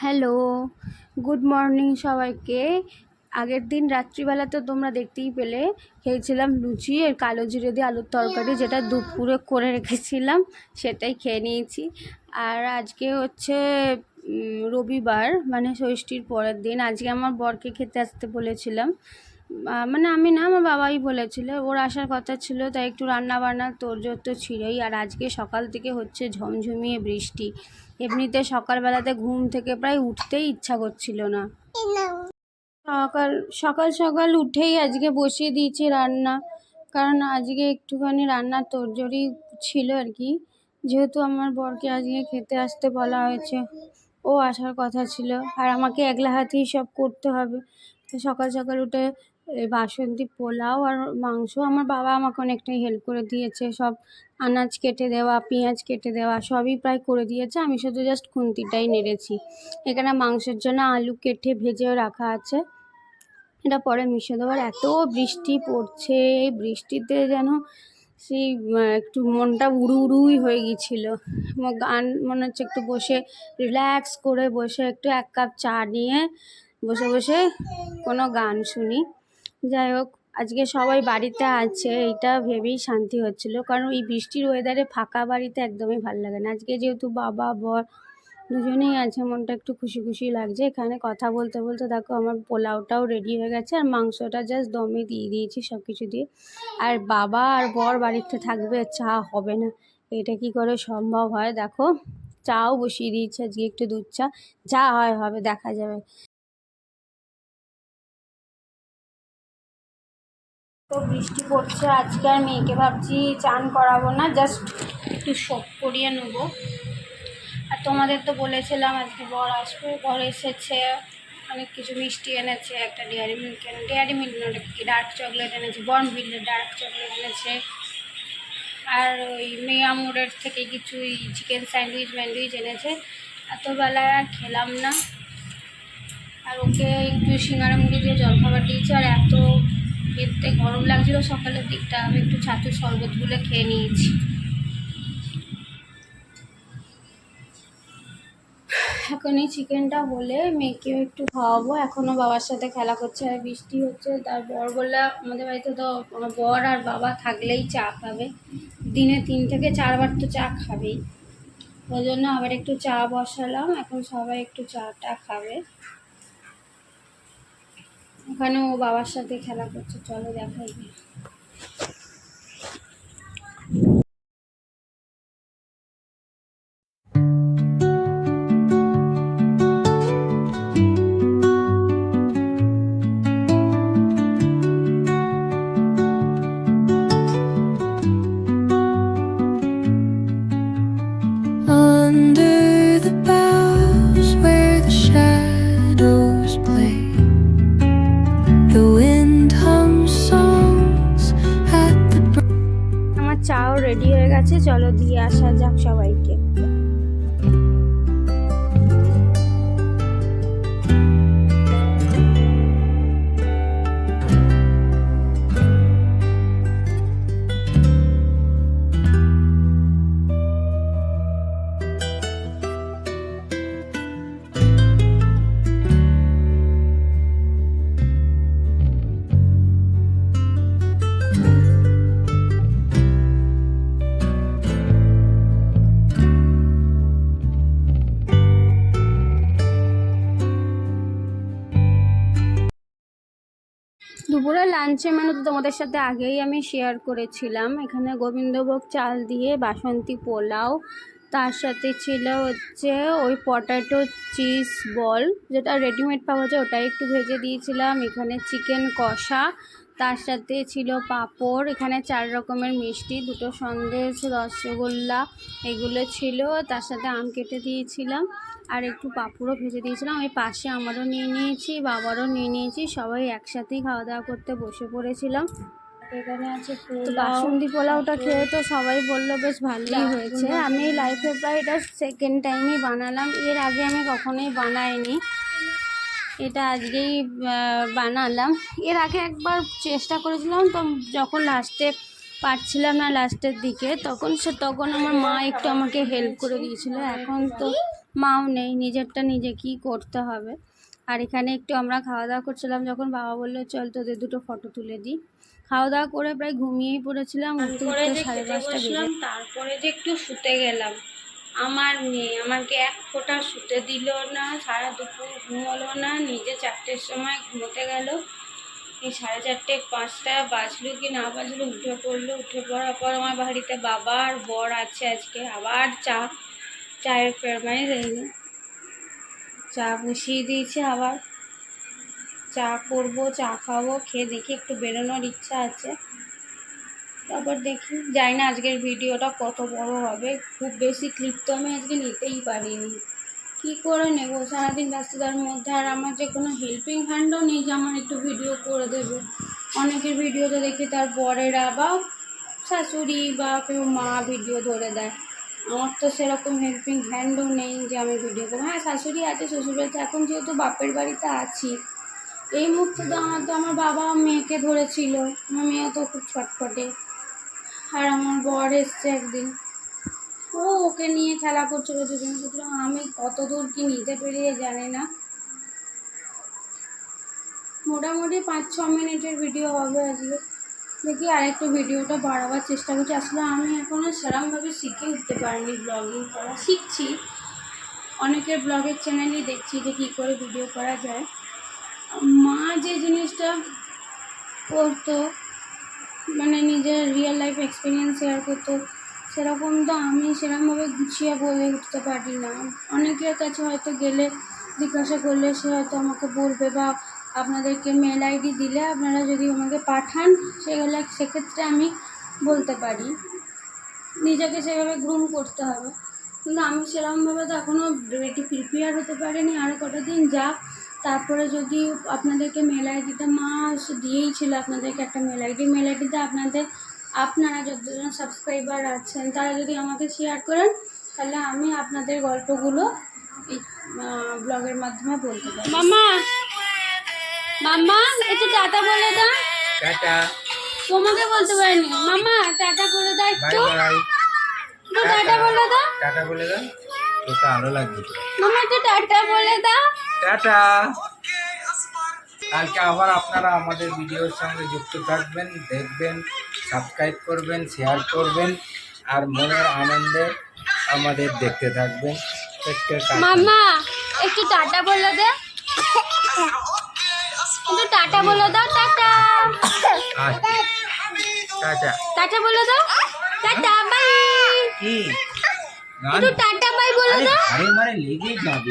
Hello, good morning সবাইকে। আগের দিন রাত্রিবেলা তো তোমরা দেখতেই পেলে খেয়েছিলাম লুচি আর কালো জিরে দিয়ে আলুর তরকারি, যেটা দুপুরে করে রেখেছিলাম, সেটাই খেয়ে নিয়েছি। আর আজকে হচ্ছে রবিবার, মানে ষষ্ঠীর পরের দিন। আজকে আমার বরকে খেতে আসতে বলেছিলাম, মানে আমি না, আমার বাবাই বলেছিল, ওর আসার কথা ছিল, তাই একটু রান্না বান্না তোড়জোড় তো ছিলই। আর আজকে সকাল থেকে হচ্ছে ঝমঝমিয়ে বৃষ্টি। এমনিতে সকালবেলাতে ঘুম থেকে প্রায় উঠতেই ইচ্ছা করছিল না। সকাল সকাল সকাল উঠেই আজকে বসিয়ে দিয়েছি রান্না, কারণ আজকে একটুখানি রান্নার তোড়জোড়ই ছিল আর কি। যেহেতু আমার বরকে আজকে খেতে আসতে বলা হয়েছে, ও আসার কথা ছিল, আর আমাকে একলা হাতেই সব করতে হবে। তো সকাল সকাল উঠে বাসন্তী পোলাও আর মাংস, আমার বাবা আমাকে অনেকটাই হেল্প করে দিয়েছে, সব আনাজ কেটে দেওয়া, পেঁয়াজ কেটে দেওয়া সবই প্রায় করে দিয়েছে, আমি শুধু জাস্ট খুন্তিটাই নেড়েছি। এখানে মাংসের জন্য আলু কেটে ভেজেও রাখা আছে, এটা পরে মিশিয়ে দেবো। আর এত বৃষ্টি পড়ছে, এই বৃষ্টিতে যেন সেই একটু মনটা উড়ুই হয়ে গিয়েছিলো। গান মনে হচ্ছে একটু বসে রিল্যাক্স করে বসে একটু 1 কাপ চা নিয়ে বসে বসে কোনো গান শুনি। যাই হোক, আজকে সবাই বাড়িতে আছে, এইটা ভেবেই শান্তি হচ্ছিল, কারণ এই বৃষ্টির ওয়েদারে ফাঁকা বাড়িতে একদমই ভালো লাগে না। আজকে যেহেতু বাবা বর দুজনেই আছে, মনটা একটু খুশি খুশি লাগছে। এখানে কথা বলতে বলতে দেখো আমার পোলাওটাও রেডি হয়ে গেছে, আর মাংসটা জাস্ট দমে দিয়ে দিয়েছি সব কিছু দিয়ে। আর বাবা আর বর বাড়িতে থাকবে, চা হবে না, এটা কি করে সম্ভব হয়? দেখো চাও বসিয়ে দিয়েছে আজকে, একটু দুধ চা, যা হয় হবে, দেখা যাবে। তো বৃষ্টি পড়ছে, আজকে আর মেয়েকে ভাবছি চান করাবো না, জাস্ট একটু শোক করিয়ে নেবো। আর তোমাদের তো বলেছিলাম আজকে বর আসবে, বর এসেছে, অনেক কিছু মিষ্টি এনেছে, একটা ডেয়ারি মিল্ক নয়, কি ডার্ক চকলেট এনেছে, বর্নভিলের ডার্ক চকলেট এনেছে, আর ওই মেয়া মোড়ের থেকে কিছু চিকেন স্যান্ডউইচ এনেছে। এতবেলায় আর খেলাম না, আর ওকে একটু সিঙ্গারা মুড়ি দিয়ে জলখাবার দিয়েছি। আর এত খেতে গরম লাগছিলো সকালের দিকটা, আমি একটু ছাতুর শরবতগুলো খেয়ে নিয়েছি। এখন এই চিকেনটা হলে মেয়েকেও একটু খাওয়াবো, এখনও বাবার সাথে খেলা করছে। আর বৃষ্টি হচ্ছে, তার বর বললে আমাদের বাড়িতে তো বর আর বাবা থাকলেই চা খাবে, দিনে 3 থেকে 4 বার তো চা খাবেই। ওই জন্য আবার একটু চা বসালাম, এখন সবাই একটু চাটা খাবে। ওখানে ও বাবার সাথে খেলা করছে, চলো দেখাই। চাও রেডি হয়ে গেছে, চলো দিয়ে আসা যাক সবাইকে। দুপুরের লাঞ্চে মেনু তো তোমাদের সাথে আগেই আমি শেয়ার করেছিলাম। এখানে গোবিন্দভোগ চাল দিয়ে বাসন্তী পোলাও, তার সাথে ছিল হচ্ছে ওই পটাটো চিজ বল, যেটা রেডিমেড পাওয়া যায়, ওটাই একটু ভেজে দিয়েছিলাম। এখানে চিকেন কষা, তার সাথে ছিল পাঁপড়, এখানে 4 রকমের মিষ্টি, 2টো সন্দেশ, রসগোল্লা, এগুলো ছিল, তার সাথে আম কেটে দিয়েছিলাম, আর একটু পাঁপড়ও ভেজে দিয়েছিলাম। ওই পাশে আমারও নিয়ে নিয়েছি, বাবারও নিয়ে নিয়েছি, সবাই একসাথেই খাওয়া দাওয়া করতে বসে পড়েছিলাম। এখানে আছে বাসন্তী পোলাওটা খেয়ে তো সবাই বললো বেশ ভালোই হয়েছে। আমি লাইফে প্রায় এটা সেকেন্ড টাইমই বানালাম, এর আগে আমি কখনোই বানাইনি। এটা আজকেই বানালাম। এর আগে একবার চেষ্টা করেছিলাম, তো যখন লাস্টে পারছিলাম না লাস্টের দিকে, তখন আমার মা একটু আমাকে হেল্প করে দিয়েছিল। এখন তো মাও নেই, নিজেরটা নিজেকেই করতে হবে। আর এখানে একটু আমরা খাওয়া দাওয়া করছিলাম, যখন বাবা বললো চল তোদের দুটো ফটো তুলে দিই। খাওয়া দাওয়া করে প্রায় ঘুমিয়েই পড়েছিলাম, উঠতে 5:30 বেজে। তারপরে যে একটু শুতে গেলাম, আমার মেয়ে আমাকে এক ফোঁটা শুতে দিল না, সারা দুপুর ঘুমোলো না, নিজে 4টের সময় ঘুমোতে গেল। এই 4:30 5টা বাজলো কি না বাজলো উঠে পড়লো। উঠে পড়ার পর আমার বাড়িতে বাবা আর বর আছে আজকে, আবার চায়ের ফরমাইশ এইনি, চা বসিয়ে দিয়েছে। আবার চা করবো, চা খাবো, খেয়ে দেখি একটু বেরোনোর ইচ্ছা আছে। তারপর দেখি, জানি না আজকের ভিডিওটা কত বড় হবে। খুব বেশি ক্লিপ তো আমি আজকে নিতেই পারিনি, কী করে নেবো সারাদিন ব্যস্ততার মধ্যে। আর আমার যে কোনো হেল্পিং হ্যান্ডও নেই যে আমার একটু ভিডিও করে দেবে। অনেকের ভিডিওতে দেখি তার বরেরা বা শাশুড়ি বা কেউ মা ভিডিও ধরে দেয়, আমার তো সেরকম হেল্পিং হ্যান্ডও নেই যে আমি ভিডিও করবো। হ্যাঁ, শাশুড়ি আছে, শ্বশুরবাড়িতে এখন যেহেতু বাপের বাড়িতে আছি, এই মুহূর্তে তো আমার বাবা মেয়েকে ধরেছিল, আমার মেয়ে তো খুব ছটফটে। আর আমার বর এসছে একদিন, ওকে নিয়ে খেলা করছিল দুজন, সুতরাং আমি কত দূর কি নিতে পেরিয়ে জানি না। মোটামুটি 5-6 মিনিটের ভিডিও হবে আজকে। দেখি আরেকটু ভিডিওটা বাড়াবার চেষ্টা করছি। আসলে আমি এখনও সেরকমভাবে শিখে উঠতে পারিনি ব্লগিং করা, শিখছি। অনেকের ব্লগের চ্যানেলই দেখছি যে কী করে ভিডিও করা যায়। মা যে জিনিসটা করতো, মানে নিজের রিয়েল লাইফ এক্সপিরিয়েন্স শেয়ার করতো, সেরকম তো আমি সেরকমভাবে গুছিয়ে বলে উঠতে পারি না। অনেকের কাছে হয়তো গেলে জিজ্ঞাসা করলে সে হয়তো আমাকে বলবে, বা আপনাদেরকে মেল আইডি দিলে আপনারা যদি আমাকে পাঠান সেক্ষেত্রে আমি বলতে পারি। নিজেকে সেভাবে গ্রুম করতে হবে, কিন্তু আমি সেরকমভাবে তো এখনও প্রিপেয়ার হতে পারিনি। আরও কটা দিন যাক, তারপরে যদি আপনাদেরকে মেল আইডিটা মা দিয়েইছিল আপনাদেরকে একটা মেল আইডিতে আপনারা যতজন সাবস্ক্রাইবার আছেন তারা যদি আমাকে শেয়ার করেন, তাহলে আমি আপনাদের গল্পগুলো এই ব্লগের মাধ্যমে বলতে পারি। মাম্মা একটু টাটা বলে দাও। টাটা। তোমাকে বলতে পারিনি। মাম্মা টাটা করে দাও একটু। টাটা বলে দাও। টাটা বলে দাও, তোকে আলো লাগবে। মাম্মা একটু টাটা বলে দাও। টাটা। কালকে আবার আপনারা আমাদের ভিডিওর সঙ্গে যুক্ত থাকবেন, দেখবেন, সাবস্ক্রাইব করবেন, শেয়ার করবেন, আর মনের আনন্দে আমাদের দেখতে থাকবেন। মাম্মা একটু টাটা বলে দে, একটু টাটা বলে দাও। টাটা। আচ্ছা, টাটা। টাটা বলে দাও। Tata bye. কি একটু টাটা বাই বলে দাও। আরে লেগে যাবে।